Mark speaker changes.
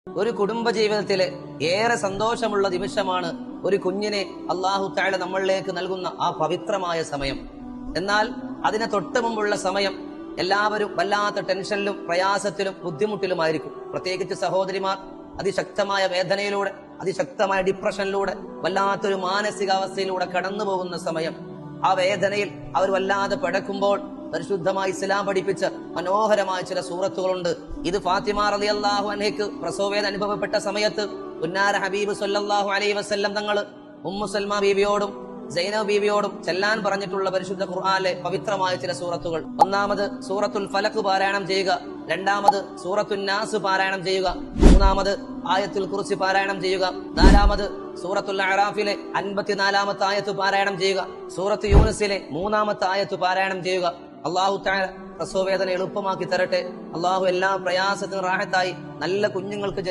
Speaker 1: ഒരു കുടുംബ ജീവിതത്തിലെ ഏറെ സന്തോഷമുള്ള നിമിഷമാണ് ഒരു കുഞ്ഞിനെ അല്ലാഹു തആല നമ്മളിലേക്ക് നൽകുന്ന ആ പവിത്രമായ സമയം. എന്നാൽ അതിനെ തൊട്ട് മുമ്പുള്ള സമയം എല്ലാവരും വല്ലാത്ത ടെൻഷനിലും പ്രയാസത്തിലും ബുദ്ധിമുട്ടിലുമായിരിക്കും. പ്രത്യേകിച്ച് സഹോദരിമാർ അതിശക്തമായ വേദനയിലൂടെ, അതിശക്തമായ ഡിപ്രഷനിലൂടെ, വല്ലാത്തൊരു മാനസികാവസ്ഥയിലൂടെ കടന്നു പോകുന്ന സമയം. ആ വേദനയിൽ അവർ വല്ലാതെ പിടക്കുമ്പോൾ പരിശുദ്ധമായ ഇസ്ലാം പഠിപ്പിച്ച മനോഹരമായ ചില സൂറത്തുകളുണ്ട്. ഇത് ഫാത്തിമ റളിയല്ലാഹു അൻഹയ്ക്ക് പ്രസവവേദന അനുഭവപ്പെട്ട സമയത്ത് ഉന്നാര ഹബീബ് സല്ലല്ലാഹു അലൈഹി വസല്ലം തങ്ങൾ ഉമ്മു സൽമ ബീവിയോടും സൈനബ് ബീവിയോടും ചെല്ലാൻ പറഞ്ഞിട്ടുള്ള പരിശുദ്ധ ഖുർആനിലെ പവിത്രമായ ചില സൂറത്തുകൾ. ഒന്നാമത് സൂറത്തുൽ ഫലഖ് പാരായണം ചെയ്യുക, രണ്ടാമത് സൂറത്തുൻ നാസ് പാരായണം ചെയ്യുക, മൂന്നാമത് ആയത്തുൽ കുർസി പാരായണം ചെയ്യുക, നാലാമത് സൂറത്തുൽ അറാഫിലെ 54-ാമത്തെ ആയത്ത് പാരായണം ചെയ്യുക, സൂറത്ത് യൂനുസിലെ 3-ാമത്തെ ആയത്ത് പാരായണം ചെയ്യുക. അല്ലാഹു തആല പ്രസവവേദന എളുപ്പമാക്കി തരട്ടെ. അല്ലാഹു എല്ലാ പ്രയാസത്തിനും റാഹത്തായി നല്ല കുഞ്ഞുങ്ങൾക്ക്